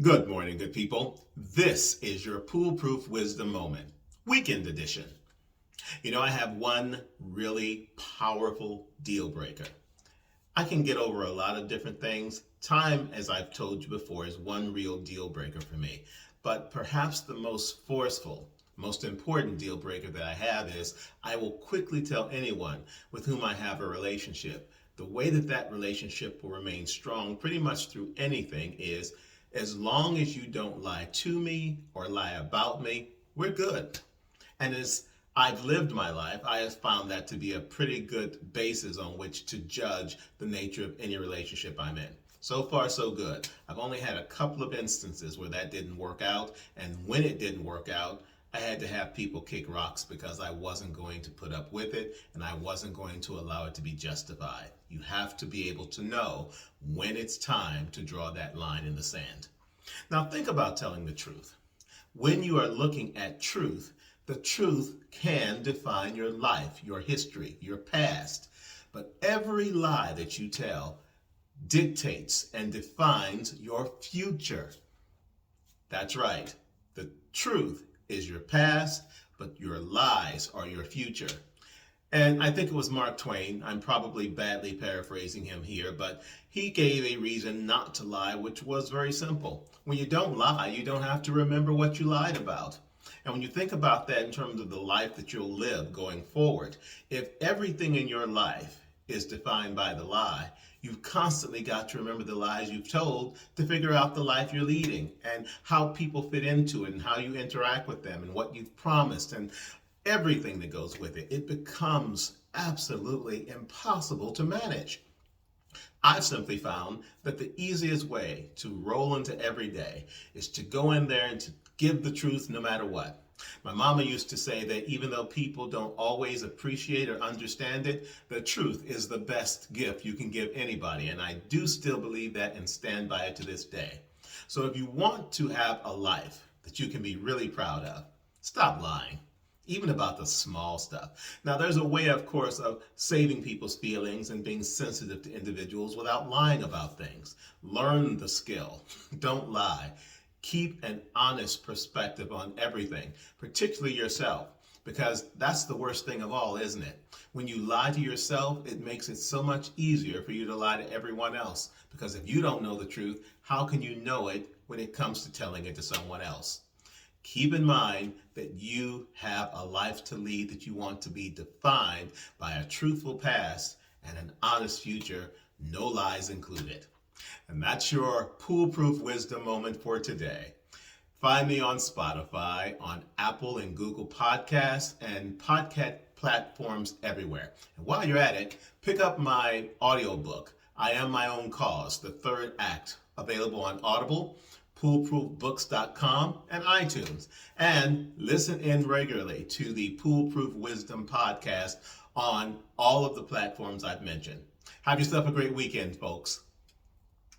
Good morning, good people. This is your Pool-Proof Wisdom Moment, Weekend Edition. I have one really powerful deal breaker. I can get over a lot of different things. Time, as I've told you before, is one real deal breaker for me. But perhaps the most forceful, most important deal breaker that I have is I will quickly tell anyone with whom I have a relationship. The way that relationship will remain strong pretty much through anything is as long as you don't lie to me or lie about me, we're good. And as I've lived my life, I have found that to be a pretty good basis on which to judge the nature of any relationship I'm in. So far, so good. I've only had a couple of instances where that didn't work out, and when it didn't work out, I had to have people kick rocks because I wasn't going to put up with it and I wasn't going to allow it to be justified. You have to be able to know when it's time to draw that line in the sand. Now think about telling the truth. When you are looking at truth, the truth can define your life, your history, your past. But every lie that you tell dictates and defines your future. That's right. The truth is your past, but your lies are your future. And I think it was Mark Twain, I'm probably badly paraphrasing him here, but he gave a reason not to lie, which was very simple. When you don't lie, you don't have to remember what you lied about. And when you think about that in terms of the life that you'll live going forward, if everything in your life is defined by the lie, you've constantly got to remember the lies you've told to figure out the life you're leading and how people fit into it and how you interact with them and what you've promised and everything that goes with it. It becomes absolutely impossible to manage. I've simply found that the easiest way to roll into every day is to go in there and to give the truth no matter what. My mama used to say that even though people don't always appreciate or understand it, the truth is the best gift you can give anybody. And I do still believe that and stand by it to this day. So if you want to have a life that you can be really proud of, stop lying. Even about the small stuff. Now, there's a way, of course, of saving people's feelings and being sensitive to individuals without lying about things. Learn the skill. Don't lie. Keep an honest perspective on everything, particularly yourself, because that's the worst thing of all, isn't it? When you lie to yourself, it makes it so much easier for you to lie to everyone else, because if you don't know the truth, how can you know it when it comes to telling it to someone else? Keep in mind that you have a life to lead that you want to be defined by a truthful past and an honest future, no lies included. And that's your Pool-Proof Wisdom Moment for today. Find me on Spotify, on Apple and Google Podcasts, and podcast platforms everywhere. And while you're at it, pick up my audiobook, I Am My Own Cause, the third act, available on Audible, PooleProofBooks.com, and iTunes. And listen in regularly to the Pool-Proof Wisdom podcast on all of the platforms I've mentioned. Have yourself a great weekend, folks.